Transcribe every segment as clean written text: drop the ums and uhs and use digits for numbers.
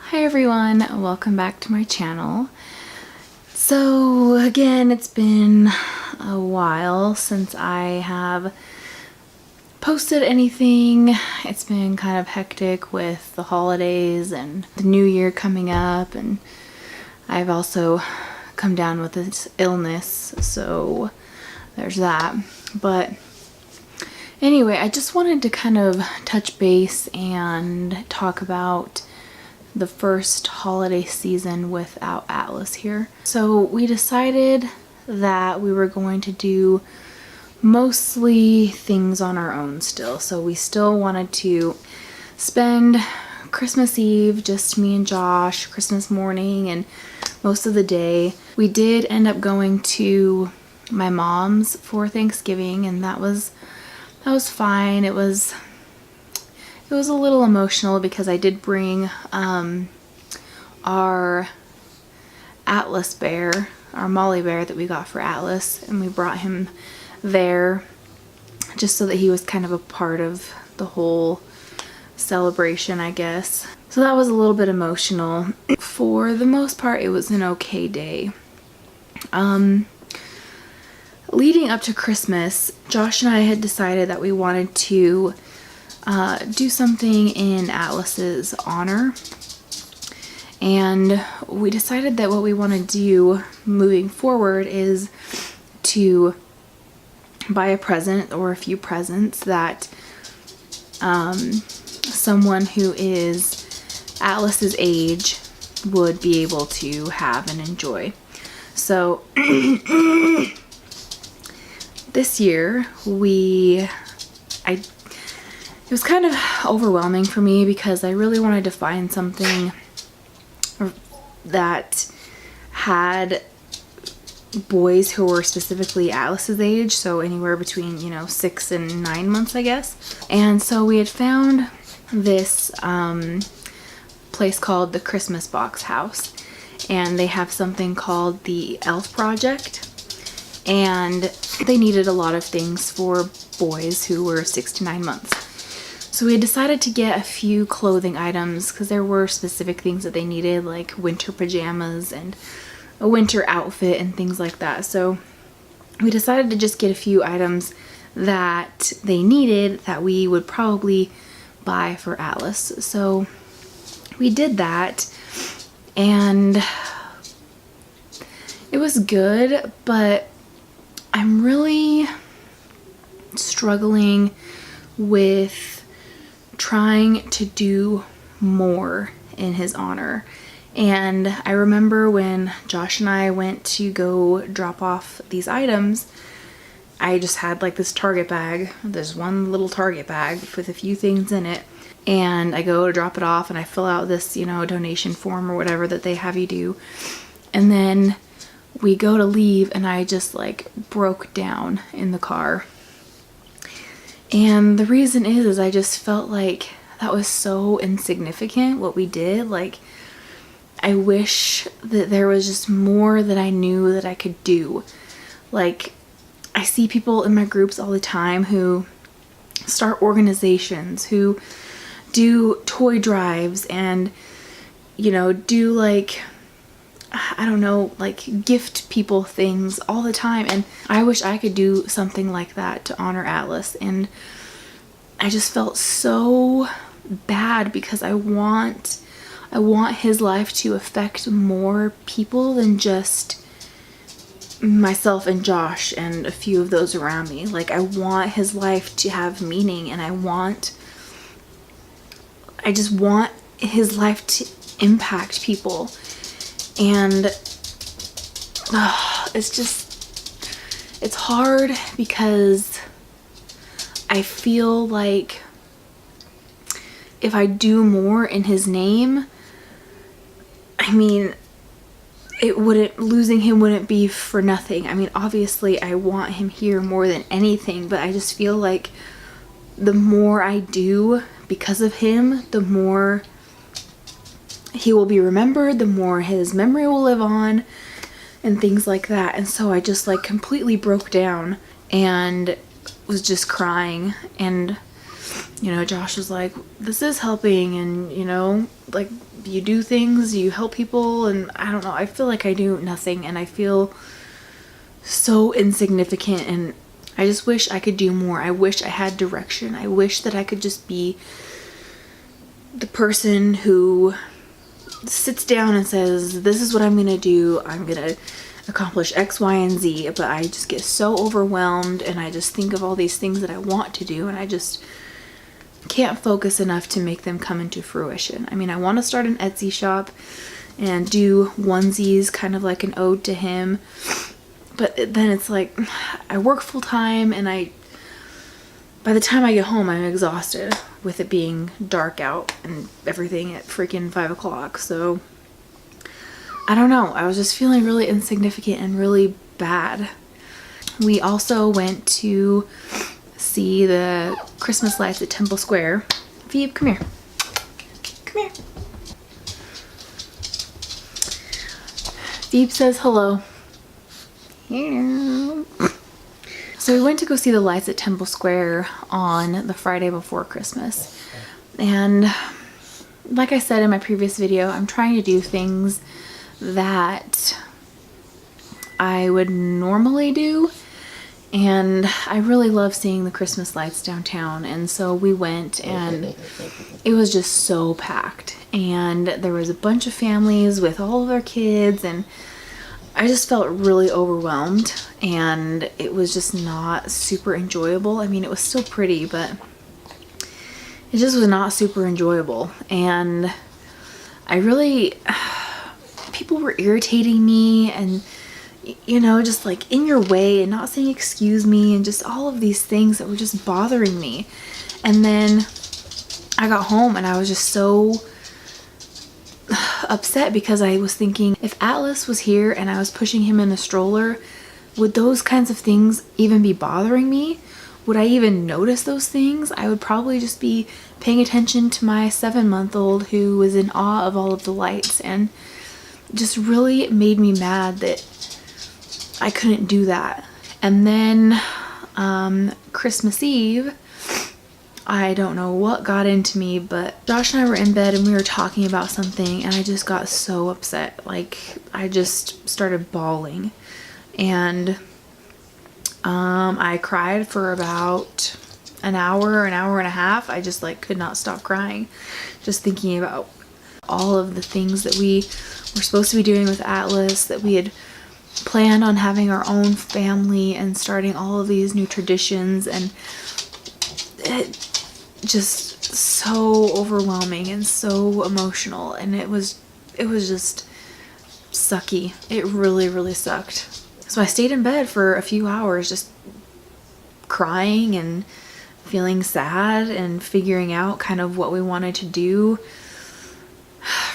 Hi everyone, welcome back to my channel. So again, it's been a while since I have posted anything. It's been kind of hectic with the holidays and the new year coming up, and I've also come down with this illness, so there's that. But anyway, I just wanted to kind of touch base and talk about the first holiday season without Atlas here. So we decided that we were going to do mostly things on our own still. So we still wanted to spend Christmas Eve, just me and Josh, Christmas morning, and most of the day. We did end up going to my mom's for Thanksgiving, and that was fine. It was a little emotional because I did bring our Atlas bear, our Molly bear that we got for Atlas, and we brought him there just so that he was kind of a part of the whole celebration, I guess. So that was a little bit emotional. For the most part, it was an okay day. Leading up to Christmas, Josh and I had decided that we wanted to do something in Atlas's honor, and we decided that what we want to do moving forward is to buy a present or a few presents that someone who is Atlas's age would be able to have and enjoy. So this year it was kind of overwhelming for me because I really wanted to find something that had boys who were specifically Atlas's age, so anywhere between, 6 and 9 months, I guess. And so we had found this place called the Christmas Box House, and they have something called the Elf Project, and they needed a lot of things for boys who were 6 to 9 months. So we decided to get a few clothing items because there were specific things that they needed, like winter pajamas and a winter outfit and things like that. So we decided to just get a few items that they needed that we would probably buy for Atlas. So we did that, and it was good, but I'm really struggling with trying to do more in his honor. And I remember when Josh and I went to go drop off these items, I just had like this Target bag, this one little Target bag with a few things in it, and I go to drop it off and I fill out this, donation form or whatever that they have you do, and then we go to leave and I just like broke down in the car. And the reason is I just felt like that was so insignificant what we did. Like, I wish that there was just more that I knew that I could do. Like, I see people in my groups all the time who start organizations, who do toy drives and, do like, I don't know, like gift people things all the time. And I wish I could do something like that to honor Atlas. And I just felt so bad because I want his life to affect more people than just myself and Josh and a few of those around me. Like, I want his life to have meaning, and I just want his life to impact people. And it's hard because I feel like if I do more in his name, I mean, losing him wouldn't be for nothing. I mean, obviously I want him here more than anything, but I just feel like the more I do because of him, the more he will be remembered, the more his memory will live on, and things like that. And so I just like completely broke down and was just crying, and you know, Josh was like, this is helping, and you know, like, you do things, you help people, and I don't know, I feel like I do nothing, and I feel so insignificant, and I just wish I could do more. I wish I had direction. I wish that I could just be the person who sits down and says, this is what I'm gonna do, I'm gonna accomplish X, Y, and Z, but I just get so overwhelmed, and I just think of all these things that I want to do, and I just can't focus enough to make them come into fruition. I mean, I want to start an Etsy shop and do onesies, kind of like an ode to him, but then it's like, I work full time, and by the time I get home, I'm exhausted with it being dark out and everything at freaking 5 o'clock. So I don't know. I was just feeling really insignificant and really bad. We also went to see the Christmas lights at Temple Square. Phoebe, come here. Come here. Phoebe says hello. Hello. So we went to go see the lights at Temple Square on the Friday before Christmas. And like I said in my previous video, I'm trying to do things that I would normally do. And I really love seeing the Christmas lights downtown. And so we went, and it was just so packed. And there was a bunch of families with all of their kids, and I just felt really overwhelmed, and it was just not super enjoyable. I mean, it was still pretty, but it just was not super enjoyable. And I really, people were irritating me, and you know, just like in your way, and not saying excuse me, and just all of these things that were just bothering me. And then I got home, and I was just so upset, because I was thinking, if Atlas was here and I was pushing him in a stroller, would those kinds of things even be bothering me? Would I even notice those things? I would probably just be paying attention to my 7-month-old who was in awe of all of the lights, and just really made me mad that I couldn't do that. And then Christmas Eve, I don't know what got into me, but Josh and I were in bed, and we were talking about something, and I just got so upset. Like, I just started bawling, and I cried for about an hour and a half. I just like could not stop crying, just thinking about all of the things that we were supposed to be doing with Atlas, that we had planned on having our own family and starting all of these new traditions, and it just so overwhelming and so emotional, and it was just sucky. It really sucked. So I stayed in bed for a few hours just crying and feeling sad and figuring out kind of what we wanted to do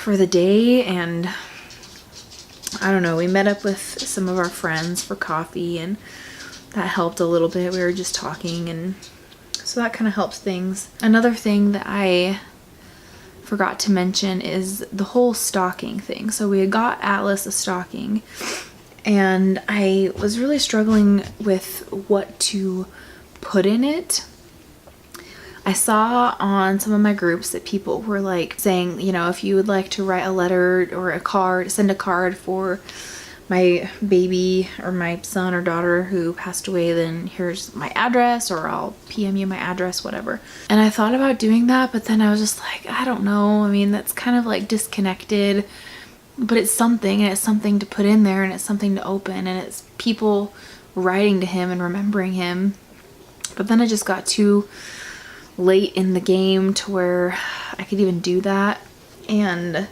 for the day. And I don't know, we met up with some of our friends for coffee, and that helped a little bit. We were just talking, and so that kind of helps things. Another thing that I forgot to mention is the whole stocking thing. So we had got Atlas a stocking, and I was really struggling with what to put in it. I saw on some of my groups that people were like saying, you know, if you would like to write a letter or a card, send a card for my baby or my son or daughter who passed away, then here's my address, or I'll PM you my address, whatever. And I thought about doing that, but then I was just like, I don't know. I mean, that's kind of like disconnected, but it's something, and it's something to put in there, and it's something to open, and it's people writing to him and remembering him. But then I just got too late in the game to where I could even do that. And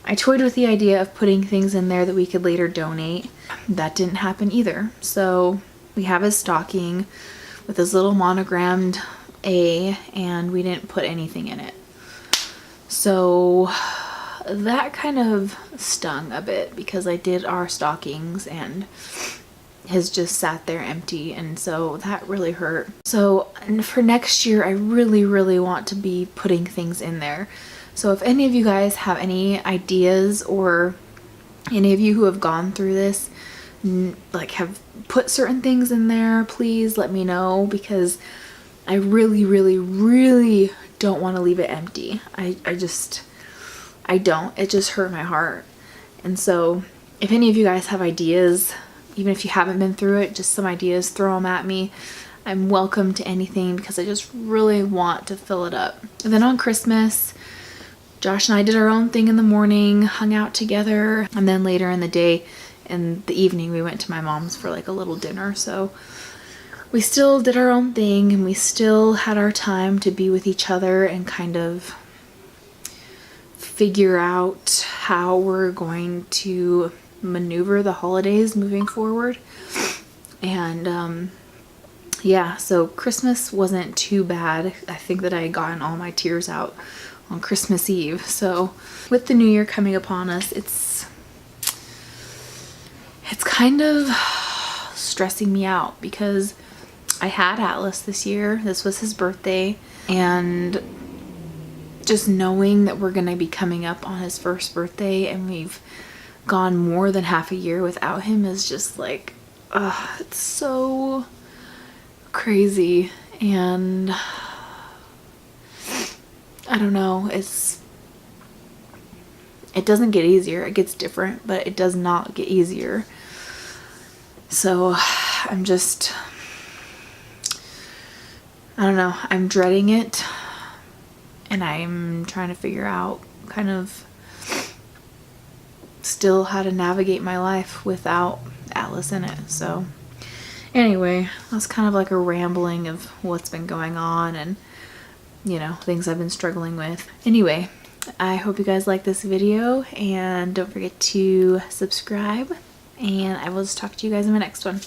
I toyed with the idea of putting things in there that we could later donate. That didn't happen either. So we have his stocking with his little monogrammed A, and we didn't put anything in it. So that kind of stung a bit, because I did our stockings and his just sat there empty, and so that really hurt. So for next year, I really want to be putting things in there. So if any of you guys have any ideas, or any of you who have gone through this, like have put certain things in there, please let me know, because I really, really, really don't want to leave it empty. I don't. It just hurt my heart. And so if any of you guys have ideas, even if you haven't been through it, just some ideas, throw them at me. I'm welcome to anything because I just really want to fill it up. And then on Christmas, Josh and I did our own thing in the morning, hung out together, and then later in the day, in the evening, we went to my mom's for like a little dinner. So we still did our own thing, and we still had our time to be with each other and kind of figure out how we're going to maneuver the holidays moving forward. And yeah, so Christmas wasn't too bad. I think that I had gotten all my tears out on Christmas Eve. So with the new year coming upon us, it's kind of stressing me out because I had Atlas this year. This was his birthday, and just knowing that we're going to be coming up on his first birthday and we've gone more than half a year without him is just like, it's so crazy. And I don't know, it doesn't get easier. It gets different, but it does not get easier. So I don't know, I'm dreading it, and I'm trying to figure out kind of still how to navigate my life without Atlas in it. So anyway, that's kind of like a rambling of what's been going on and, you know, things I've been struggling with. Anyway, I hope you guys like this video, and don't forget to subscribe, and I will just talk to you guys in my next one.